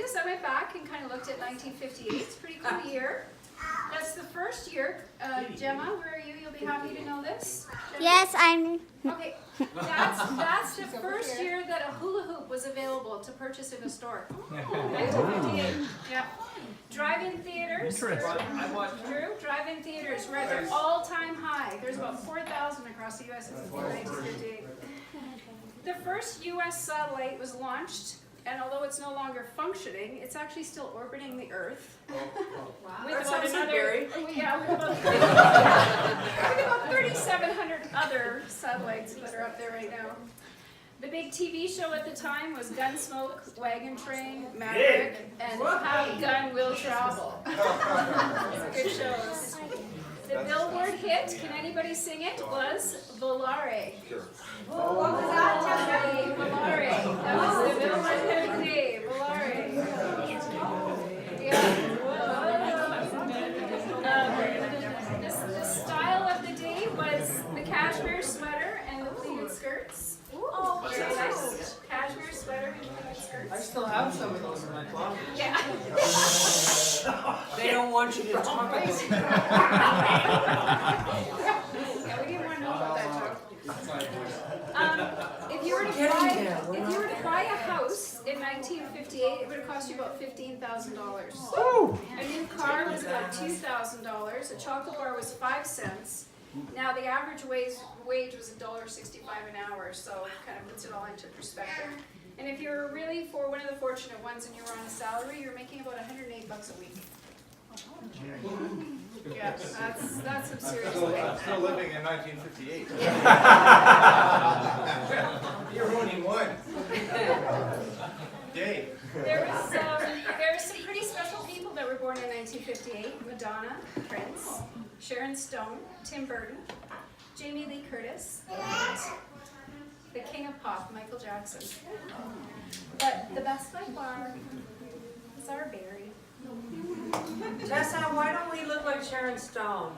I went back and kind of looked at 1958. It's a pretty cool year. That's the first year. Gemma, where are you? You'll be happy to know this. Gemma? Yes, I'm. Okay, that's the first year that a hula hoop was available to purchase in a store. 1958. Yeah. Drive-in theaters. Drew, drive-in theaters were at their all-time high. There's about 4,000 across the U.S. in 1958. The first U.S. satellite was launched, and although it's no longer functioning, it's actually still orbiting the Earth. Wow. With That about sounds like another, Barry. yeah, with about 3,700 other satellites that are up there right now. The big TV show at the time was Gunsmoke, Wagon Train, Maverick, and How Gun Will Travel. Good shows. The Billboard hit, can anybody sing it, was Volare. What was that? Volare. That was the Billboard hit of the day, Volare. Yeah. The style of the day was the cashmere sweater and the pleated skirts. Oh, Very nice. Cashmere sweater and pleated skirts. I still have some of those in my closet. Yeah. They don't want you to talk about it. Yeah, we didn't want to know about that joke. If you were to buy a house in 1958, it would have cost you about $15,000. A new car was about $2,000. A chocolate bar was 5 cents. Now the average wage was $1.65 an hour, so it kind of puts it all into perspective. And if you're really for one of the fortunate ones and you were on a salary, you're making about $108 a week. Yeah, that's some serious money. Still living in 1958. You're ruining one. Dave. There were some pretty special people that were born in 1958. Madonna, Prince, Sharon Stone, Tim Burton, Jamie Lee Curtis, and the king of pop, Michael Jackson. But the best by far is our Barry. Tessa, why don't we look like Sharon Stone?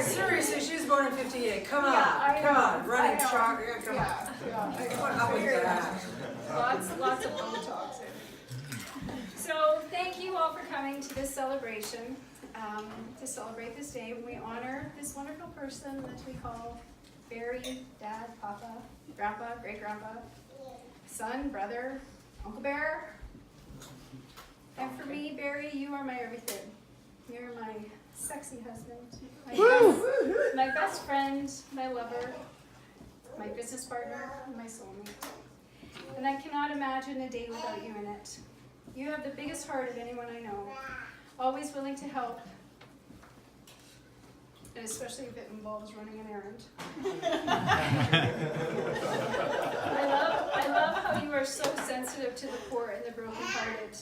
Seriously, she was born in 58. Come on, come on, running chalk. Come on. What up with that? Lots of Botox in. So thank you all for coming to this celebration, to celebrate this day. We honor this wonderful person that we call Barry, Dad, Papa, Grandpa, Great-Grandpa, son, brother, Uncle Bear. And for me, Barry, you are my everything. You're my sexy husband, my best friend, my lover, my business partner, and my soulmate. And I cannot imagine a day without you in it. You have the biggest heart of anyone I know, always willing to help, and especially if it involves running an errand. I love how you are so sensitive to the poor and the brokenhearted.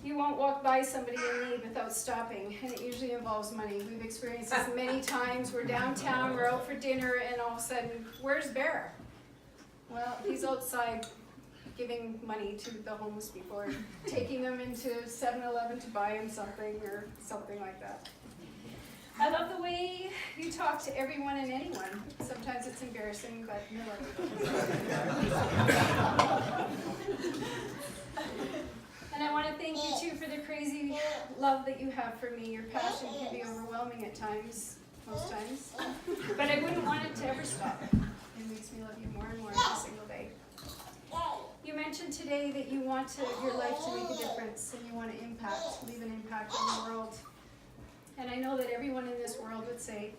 You won't walk by somebody in need without stopping, and it usually involves money. We've experienced this many times. We're downtown, we're out for dinner, and all of a sudden, where's Bear? Well, he's outside giving money to the homeless people, or taking them into 7-Eleven to buy him something, or something like that. I love the way you talk to everyone and anyone. Sometimes it's embarrassing, but I love you. And I want to thank you too for the crazy love that you have for me. Your passion can be overwhelming at times, most times. But I wouldn't want it to ever stop. It makes me love you more and more every single day. You mentioned today that you want your life to make a difference and you want to leave an impact on the world. And I know that everyone in this world would say,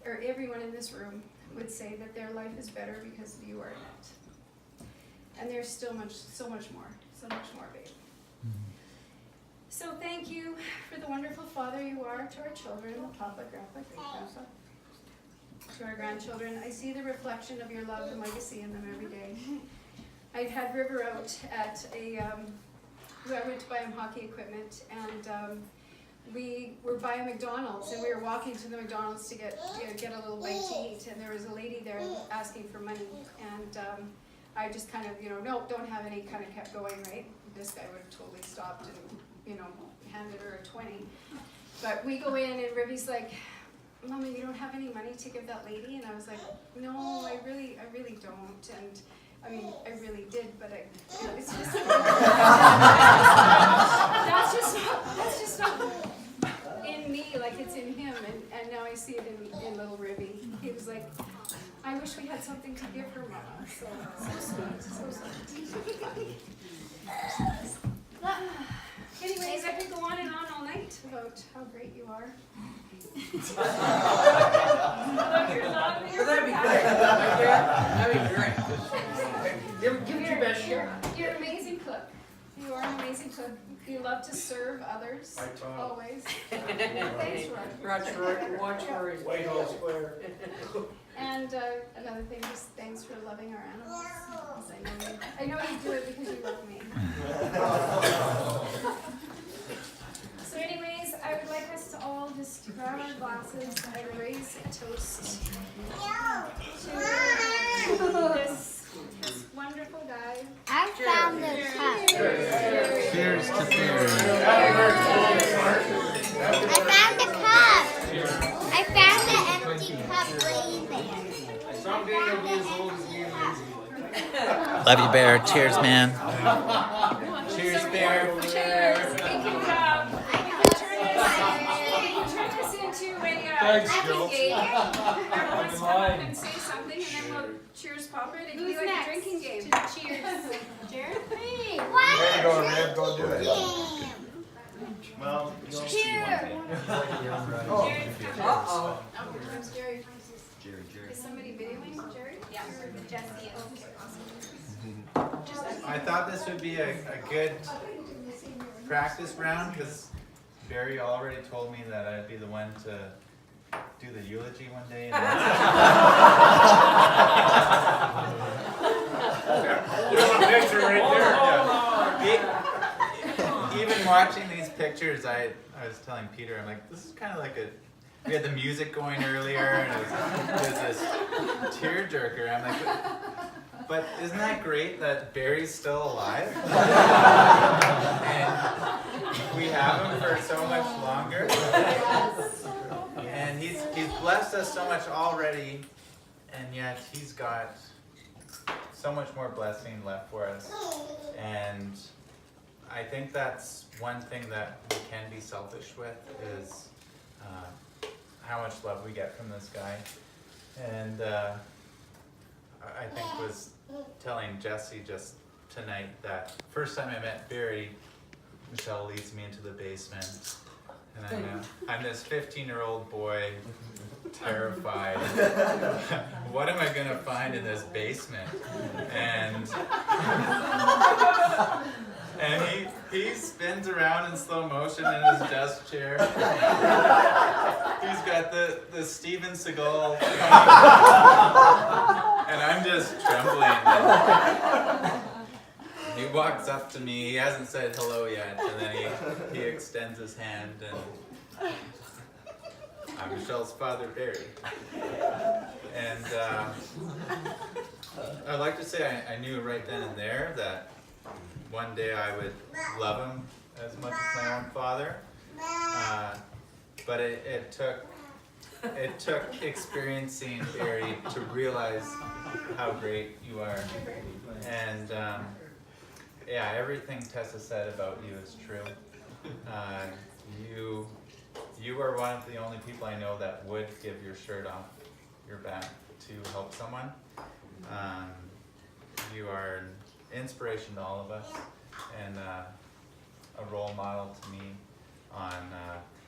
or everyone in this room would say that their life is better because you are in it. And there's still so much more, babe. So thank you for the wonderful father you are to our children, Papa, Grandpa, Great-Grandpa, to our grandchildren. I see the reflection of your love and legacy in them every day. I had River out at I went to buy him hockey equipment, and we were by a McDonald's, and we were walking to the McDonald's to get a little bite to eat, and there was a lady there asking for money, and I just kind of, no, don't have any, kind of kept going, right? This guy would have totally stopped and, handed her a 20. But we go in, and Ribby's like, Mama, you don't have any money to give that lady? And I was like, no, I really don't. And I mean, I really did, but it's just that's just not in me like it's in him, and now I see it in little Ribby. He was like, I wish we had something to give her, Mama. So sweet, so sweet. Anyways, I could go on and on all night about how great you are. About your love and your That'd be great. That'd be great. Give it your best shot. You're an amazing cook. You are an amazing cook. You love to serve others, always. Thanks, Roger. Watch for his Whitehall Square. And another thing, just thanks for loving our animals. 'Cause I know you do it because you love me. So anyways, I would like us to all just grab our glasses and raise a toast to this wonderful guy. I found the cup. Cheers to beer. I found the cup. I found the empty cup laying there. Someday you'll be as old as me and Lindsay. Love you, Bear. Cheers, man. Cheers, Bear. Cheers. We can turn this into a drinking game. Everyone wants to come up and say something, and then we'll cheers pop it. It can be like a drinking game. Cheers. Jared? Hey, There you what? go, Red. Go do it. Game. Well, Cheers. Jared, Uh-oh. Where's Jerry? Is somebody videoing Jerry? Yeah. Jesse. Okay, awesome. I thought this would be a good practice round because Barry already told me that I'd be the one to do the eulogy one day. there's a picture right there. Even watching these pictures, I was telling Peter, I'm like, this is kind of like we had the music going earlier, and it was this tearjerker. I'm like, but isn't that great that Barry's still alive? And we have him for so much longer. And he's blessed us so much already, and yet he's got so much more blessing left for us. And I think that's one thing that we can be selfish with is how much love we get from this guy. And I think was telling Jesse just tonight that first time I met Barry, Michelle leads me into the basement, and I'm this 15-year-old boy, terrified. What am I gonna find in this basement? And he spins around in slow motion in his desk chair. He's got the Steven Seagal, and I'm just trembling. He walks up to me. He hasn't said hello yet, and then he extends his hand, and I'm Michelle's father, Barry. And I'd like to say I knew right then and there that one day I would love him as much as my own father. But it took experiencing Barry to realize how great you are. And yeah, everything Tessa said about you is true. You are one of the only people I know that would give your shirt off your back to help someone. You are an inspiration to all of us, and a role model to me on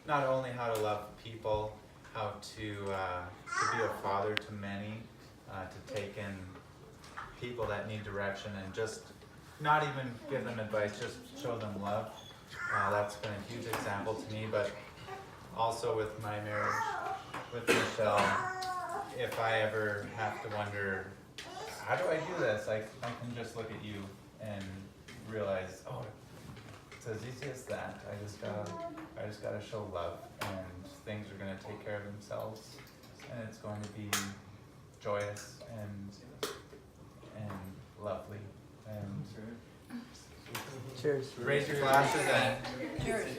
not only how to love people, how to be a father to many, to take in people that need direction, and just not even give them advice, just show them love. That's been a huge example to me, but also with my marriage with Michelle, if I ever have to wonder, how do I do this? I can just look at you and realize, oh, it's as easy as that. I just gotta show love, and things are gonna take care of themselves, and it's going to be joyous and lovely. And Cheers. raise your glasses and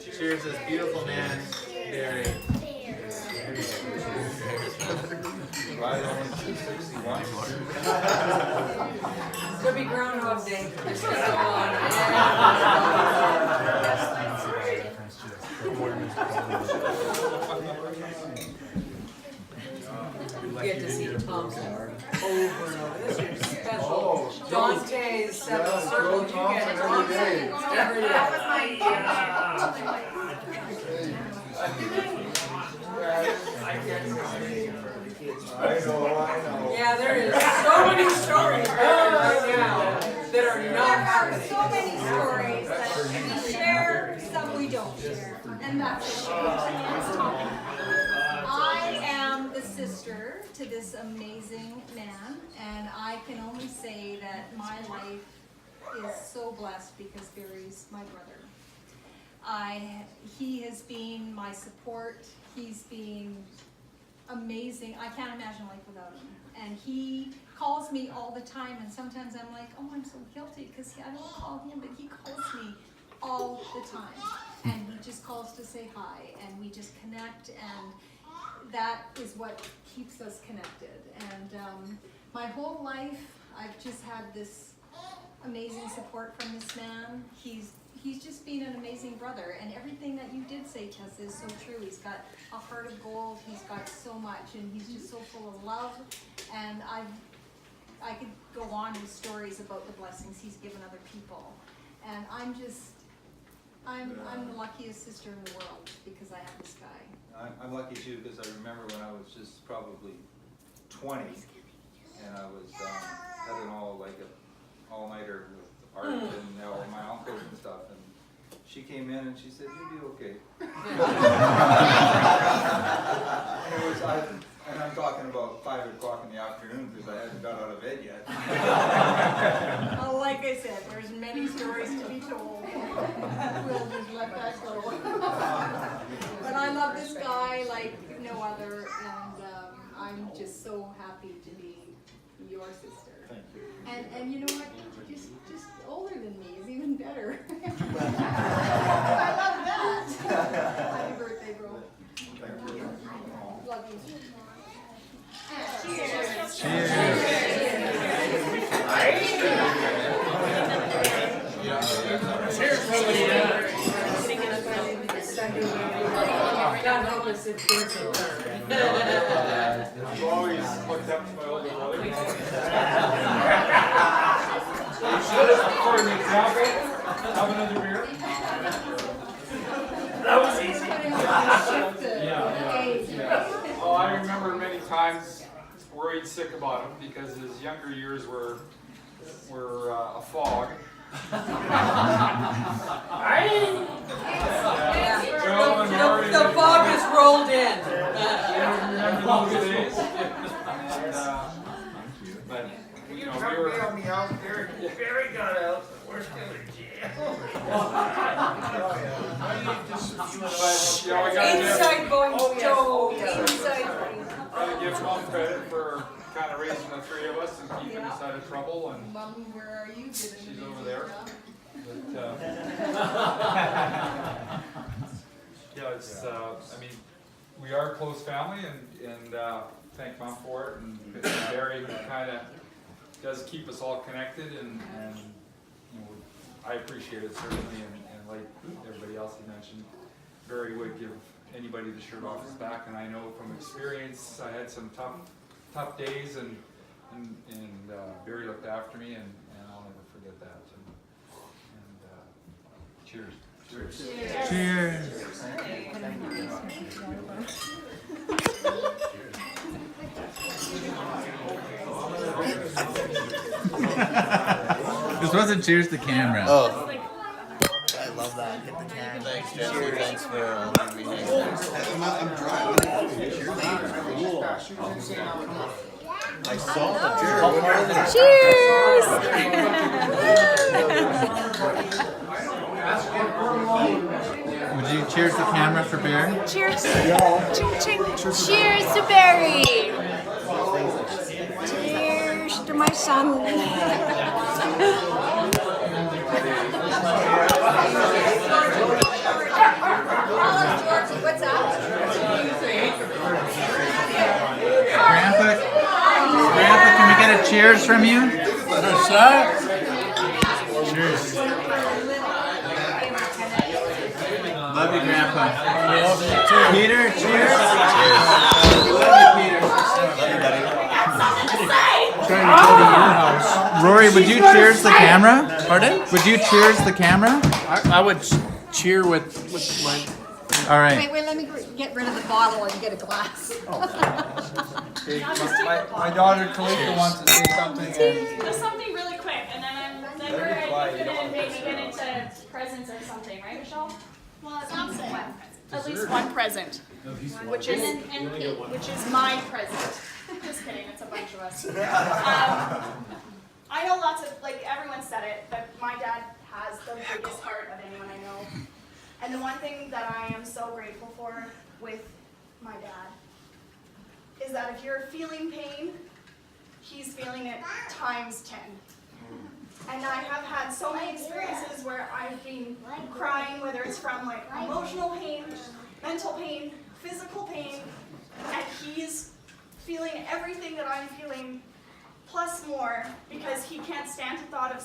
cheers this beautiful man, Barry. Could be Groundhog Day. It's just You get to see Thompson over and over. This is special. Dante's Seventh Circle. You get Thompson every day. I know. Yeah, there is so many stories right now that are not happening. So many stories that we share, some we don't share, and that's what we're talking about. I am the sister to this amazing man, and I can only say that my life is so blessed because Barry's my brother. He has been my support. He's been amazing. I can't imagine life without him. And he calls me all the time, and sometimes I'm like, oh, I'm so guilty because I don't call him, but he calls me all the time. And he just calls to say hi, and we just connect, and that is what keeps us connected. And my whole life, I've just had this amazing support from this man. He's just been an amazing brother, and everything that you did say, Tess, is so true. He's got a heart of gold. He's got so much, and he's just so full of love. And I could go on with stories about the blessings he's given other people. And I'm the luckiest sister in the world because I have this guy. I'm lucky too because I remember when I was just probably 20, and I was had an all-nighter with Art and all my uncles and stuff, and she came in and she said, "You'll be okay." And I'm talking about 5 o'clock in the afternoon because I hadn't got out of bed yet. Well, like I said, there's many stories to be told. We'll just let that go. But I love this guy like no other, and I'm just so happy to be your sister. Thank you. And you know what? Just older than me is even better. I love that. Happy birthday, bro. Thank you. Love you. Cheers. God help us if things are done. I've always looked up to my older brother. You should have, for an example, have another beer. That was easy. Yeah. Oh, I remember many times worried sick about him because his younger years were a fog. Joe and Rory, The fog has rolled in. remember those days? But you know, we were on the out there. Barry got out. We're still in jail. But you know, we gotta Inside going Joe. yes. Inside going. gotta give Mom credit for kind of raising the three of us and keeping us out of trouble. And Mom, where are you? she's over there. But yeah, it's I mean, we are a close family, and thank Mom for it, and Barry kind of does keep us all connected, and you know, I appreciate it certainly, and like everybody else he mentioned, Barry would give anybody the shirt off his back, and I know from experience I had some tough days, and Barry looked after me, and I'll never forget that. And cheers. Cheers. Cheers. This wasn't cheers to camera. Oh. I love that. Hit the camera. Thanks, Jesse. Thanks for letting me hang out. I'm driving. I saw the Would you cheers to camera for beer? Cheers. Ching, ching. Cheers to Barry. Cheers to my son. What's up? Grandpa cheers from you? Cheers. Love you, Grandpa. Peter, cheers. Cheers. Love you, Peter. Rory, would you cheers the camera? Pardon? Would you cheers the camera? I would cheer with my. All right. Wait, let me get rid of the bottle and get a glass. My daughter Kalika wants to say something. Just something really quick, and then we're gonna maybe get into presents or something, right, Michelle? Well, at least one present, which is which is my present. Just kidding, it's a bunch of us. I know lots of, like everyone said it, but my dad has the biggest heart of anyone I know. And the one thing that I am so grateful for with my dad is that if you're feeling pain, he's feeling it times 10. And I have had so many experiences where I've been crying, whether it's from like emotional pain, mental pain, physical pain, and he's feeling everything that I'm feeling plus more, because he can't stand the thought of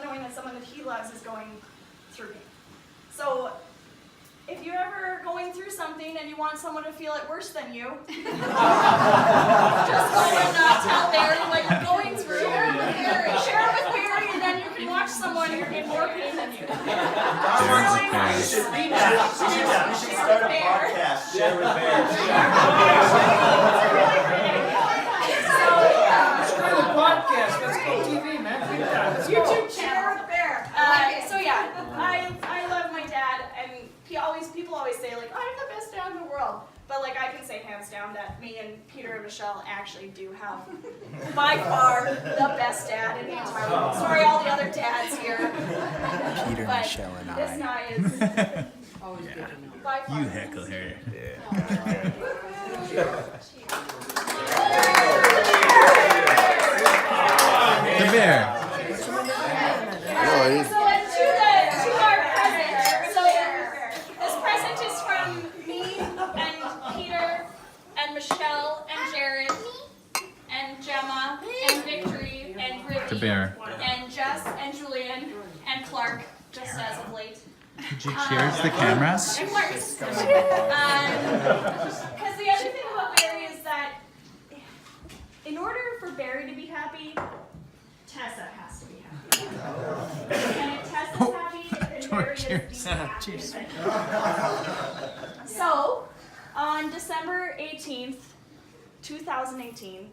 knowing that someone that he loves is going through pain. So if you're ever going through something and you want someone to feel it worse than you, just go and tell Barry what you're going through. Share it with Barry, and then you can watch someone who's in more pain than you. You should read that. You should start a podcast. Share with Bear. Start a podcast. Let's go TV, man. YouTube channel. So yeah, I love my dad, and people always say like, I'm the best dad in the world. But like I can say hands down that me and Peter and Michelle actually do have by far the best dad in the entire world. Sorry all the other dads here. Peter, But Michelle, and this I. guy is Always good to know. by far. You heckle her. The bear. So to our present. So this present is from me and Peter and Michelle and Jared and Gemma and Victory and The Ricky bear. and Jess and Julian and Clark, just as of late. Would you cheers the camera? And Clark. Because the other thing about Barry is that in order for Barry to be happy, Tessa has to be happy. And if Tessa's happy, then Barry is happy. So, on December 18th, 2018,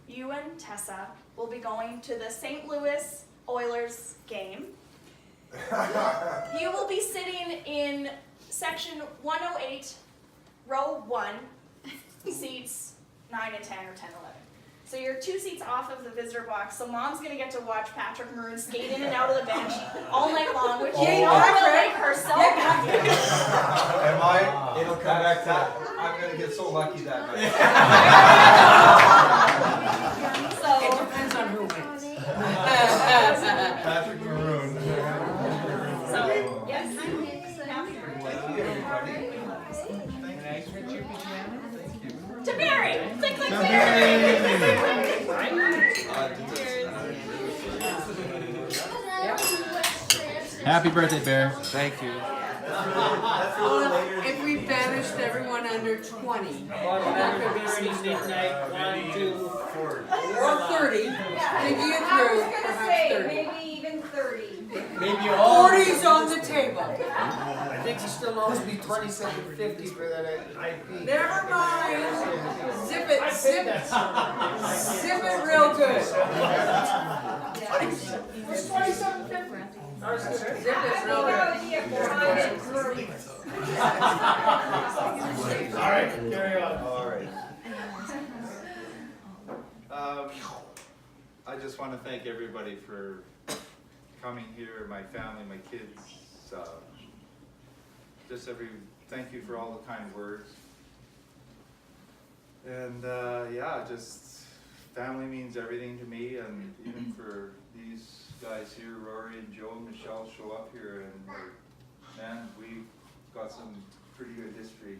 you and Tessa will be going to the St. Louis Oilers game. You will be sitting in section 108, row 1, seats 9 and 10 or 10, 11. So you're 2 seats off of the visitor box, so Mom's gonna get to watch Patrick Maroon skate in and out of the bench all night long, which you know will make her so happy. It'll come back to that. I'm gonna get so lucky that night. So, It depends on who wins. Patrick Maroon. so yes. To Barry! Click, click, click! Happy birthday, bear. Thank you. If we banished everyone under 20, that could be midnight, 1, 2, 4. Or 30. Maybe you through perhaps 30. Maybe even 30. Maybe 40's on the table. I think he still owes me $27.50 for that IP. Never mind. Zip it, zip it. Zip it real good. What's $27.50? Zip it real good. All right, carry on. All right. I just want to thank everybody for coming here, my family, my kids. Thank you for all the kind words. And yeah, just family means everything to me, and even for these guys here, Rory and Joe and Michelle show up here, and man, we've got some pretty good history.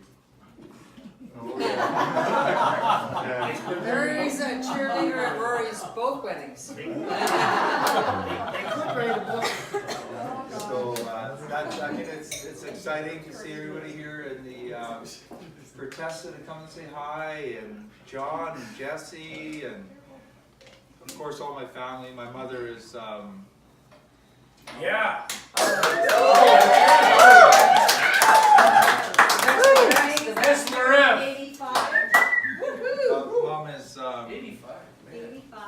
Mary's a cheerleader at Rory's both weddings. They could write a book. So I mean, it's exciting to see everybody here, and for Tessa to come and say hi, and John and Jesse, and of course all my family. My mother is Yeah. That's the rep. 85. Mom is 85. 85.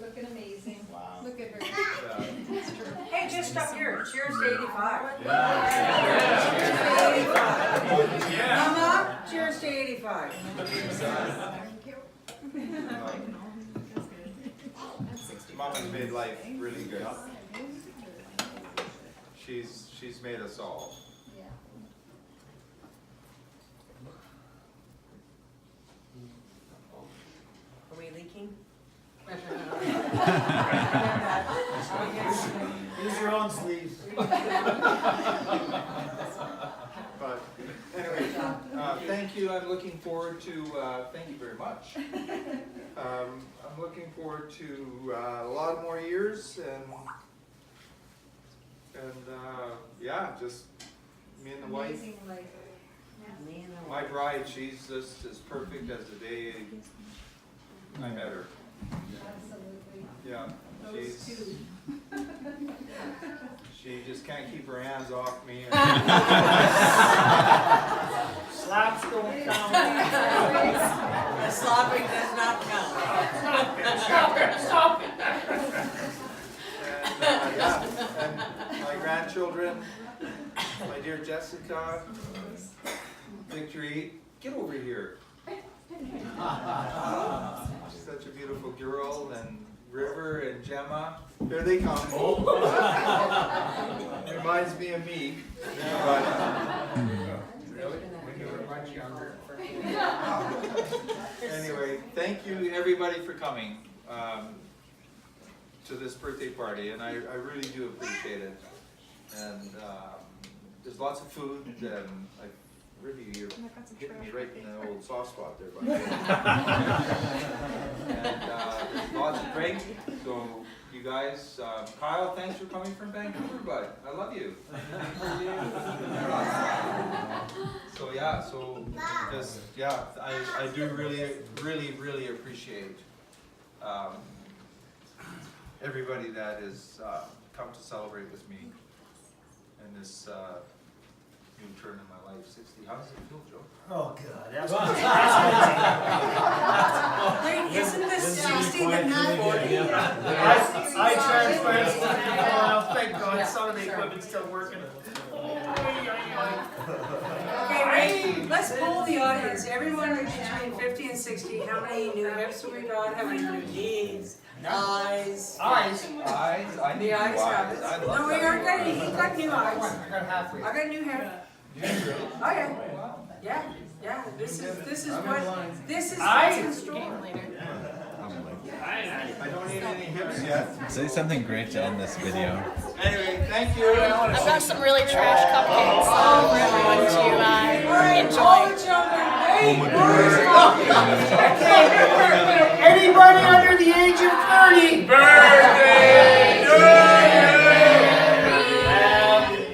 Looking amazing. Wow. Look at her. Hey, just up here. Cheers to 85. Yeah. Mama, cheers to 85. Mom has made life really good. She's made us all. Yeah. Are we leaking? Use your own sleeves. But anyway, thank you. I'm looking forward to. Thank you very much. I'm looking forward to a lot more years, and yeah, just me and the wife. Amazing life. My bride, she's just as perfect as the day I met her. Absolutely. Yeah, Those two. she just can't keep her hands off me. Slaps don't count. The slopping does not count. Stop it. And yeah, and my grandchildren, my dear Jessica, Victory, get over here. She's such a beautiful girl, and River and Gemma, there they come. Reminds me of me. But, Really? When you were much younger. anyway, thank you everybody for coming to this birthday party, and I really do appreciate it. And there's lots of food, and I really, you're hitting me right in the old soft spot there, buddy. And there's lots of drink, so you guys, Kyle, thanks for coming from Vancouver, bud. I love you. So yeah, just, yeah, I do really appreciate everybody that has come to celebrate with me in this new turn in my life, 60. How does it feel, Joe? Oh, God. That's Wait, isn't this 60 but not 40? I transplanted stuff in the oil. Thank God, some of the equipment's still working. Okay, Ray, let's poll the audience. Everyone between 50 and 60, how many new hips have we got? How many new knees? Eyes? Eyes. I The need eyes new have eyes. it. I No, love we that. aren't getting, he's got new eyes. I got halfway. I got new hair. Oh, yeah. Yeah, this is what's in store. I don't need any hips yet. Say something great to end this video. Anyway, thank you. I've got some really trash cupcakes for everyone to enjoy. Anybody under the age of 30? Birthday to you!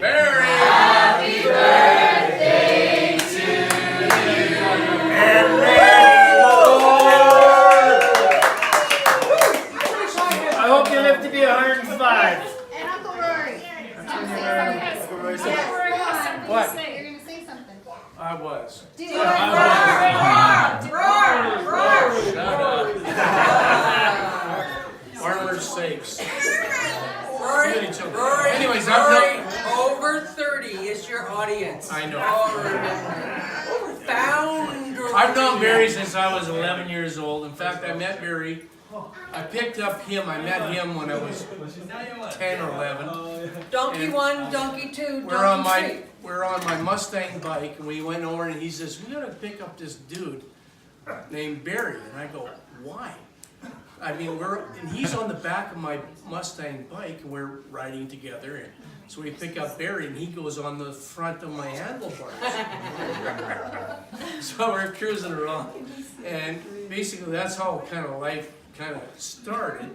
Happy birthday to you. And many more. I hope you live to be 105. And Uncle Rory. What? You're gonna say something. I was. Do it. Armor's sakes. Rory, Anyways, over 30 is your audience. I know. I've known Barry since I was 11 years old. In fact, I met Barry. I picked up him. I met him when I was 10 or 11. Donkey 1, Donkey 2, We're on Donkey 3. we're on my Mustang bike, and we went over, and he says, "We gotta pick up this dude named Barry." And I go, "Why?" I mean, and he's on the back of my Mustang bike, and we're riding together, and so we pick up Barry, and he goes on the front of my handlebars. So we're cruising around, and basically that's how kind of life kind of started.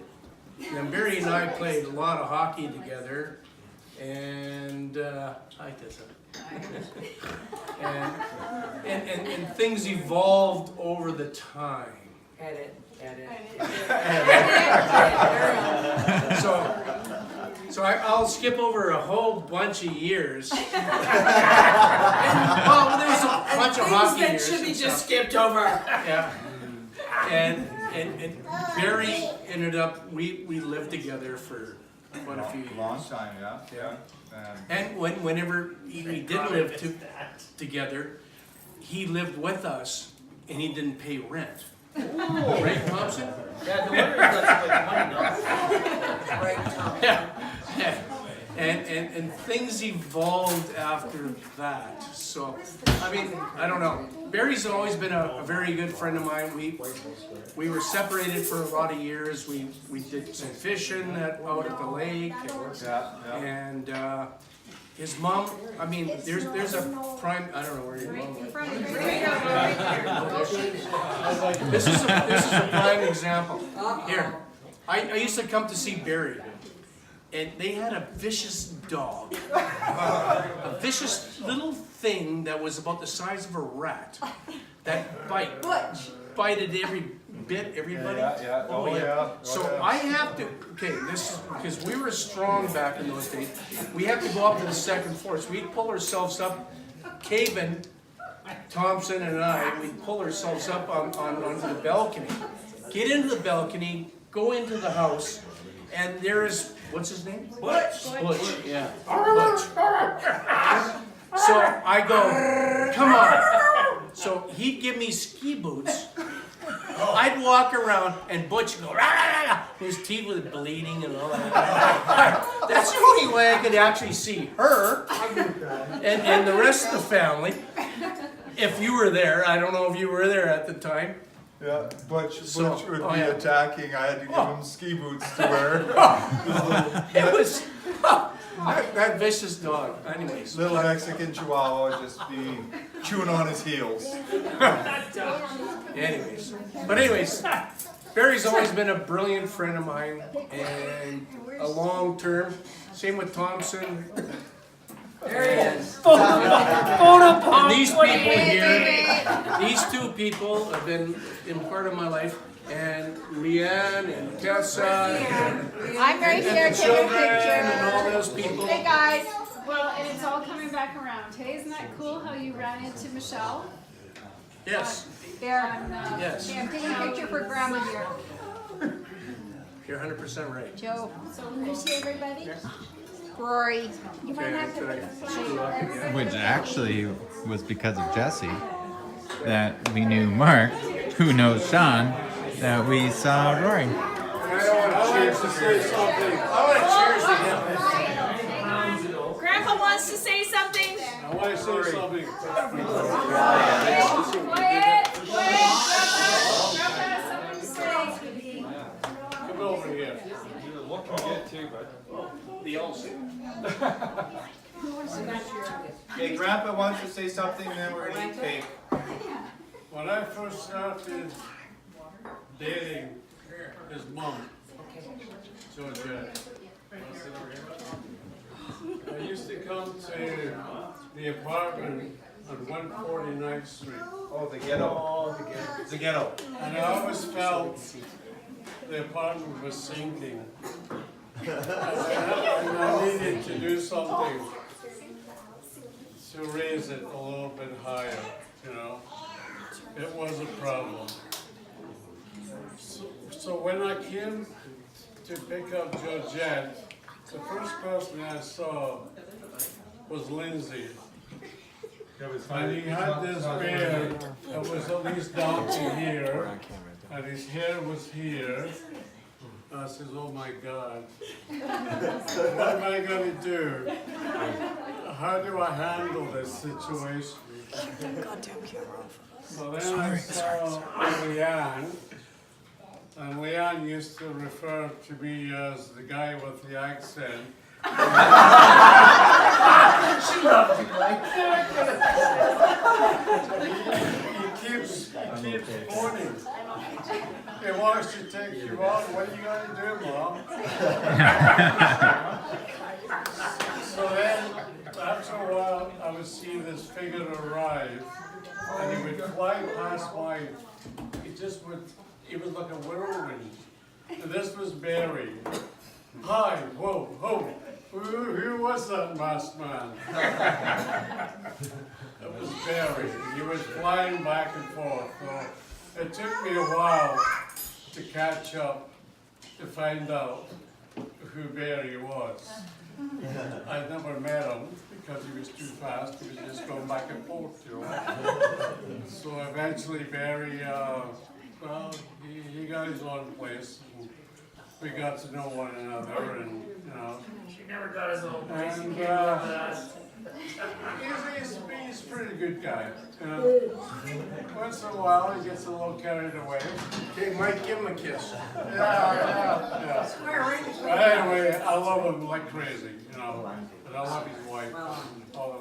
And Barry and I played a lot of hockey together, and hi Tessa. and things evolved over the time. Edit. So I'll skip over a whole bunch of years. Well, there was a bunch of hockey that years. should be and just stuff. skipped over. Yeah. And Barry ended up, we lived together for quite a few years. Long time, yeah. And whenever we did live together, he lived with us and he didn't pay rent. Right, Thompson? Yeah, no wonder he got so much money now. Right, Tom. Yeah. And things evolved after that. So, I mean, I don't know. Barry's always been a very good friend of mine. We were separated for a lot of years. We did some fishing out at the lake. And his mom, I mean, there's a prime, I don't know where your mom went. This is a prime example. Here, I used to come to see Barry. And they had a vicious dog, a vicious little thing that was about the size of a rat, that bited everybody. So I have to, this is, because we were strong back in those days, we have to go up to the second floor. So we'd pull ourselves up, Caven, Thompson and I, we'd pull ourselves up onto the balcony, get into the balcony, go into the house, and there is, what's his name? Butch, yeah. Butch. So I go, come on. So he'd give me ski boots. I'd walk around and Butch would go, rah, rah, rah. His teeth was bleeding and all that. That's the only way I could actually see her and the rest of the family. If you were there, I don't know if you were there at the time. Yeah, Butch would be yeah. attacking. I had to give him ski boots to wear. It was that vicious dog. Anyways, Little Mexican Chihuahua would just be chewing on his heels. Anyways, Barry's always been a brilliant friend of mine and a long term. Same with Thompson. There he is. And these people here, these two people have been part of my life, and Leanne and Tessa and I'm right here, the take a children picture. and all those people. Hey guys. Well, and it's all coming back around. Hey, isn't that cool how you ran into Michelle? Yes, There. yes, I'm taking a picture for Grandma here. you're 100% right. Joe. So, you see everybody? Rory. You might have to Did I screw up again? Which actually was because of Jesse that we knew Mark, who knows Sean, that we saw Rory. I want to cheers to say something. I want to cheers to him. Grandpa wants to say something. I want to say something. Quiet! Grandpa has something to say. Come over here. You're looking good too, bud. The Olsen. Hey, Grandpa wants to say something, then we're gonna eat cake. When I first started dating his mom, Georgette, I used to come to the apartment on 149th Street. Oh, the ghetto. The ghetto. And I always felt the apartment was sinking. And I needed to do something to raise it a little bit higher, you know. It was a problem. So when I came to pick up Georgette, the first person I saw was Lindsay. And he had this beard that was at least down to here, and his hair was here. I says, oh my God, what am I gonna do? How do I handle this situation? So then I saw Leanne, And Leanne used to refer to me as the guy with the accent. She loved you, Mike. He keeps phoning. He wants to take you on. What are you going to do, Mom? So then, after a while, I would see this figure arrive, and he would fly past my. He was like a whirlwind. And this was Barry. Hi, whoa, whoa. Who was that masked man? It was Barry. He was flying back and forth. So it took me a while to catch up, to find out who Barry was. I'd never met him because he was too fast. He was just going back and forth, you know. So eventually Barry, well, he got his own place. And we got to know one another, and you know. She never got his own place. And he's a pretty good guy. You know. Once in a while, he gets a little carried away. Okay, Mike, give him a kiss. Yeah. But anyway, I love him like crazy, you know. But I love his wife and all the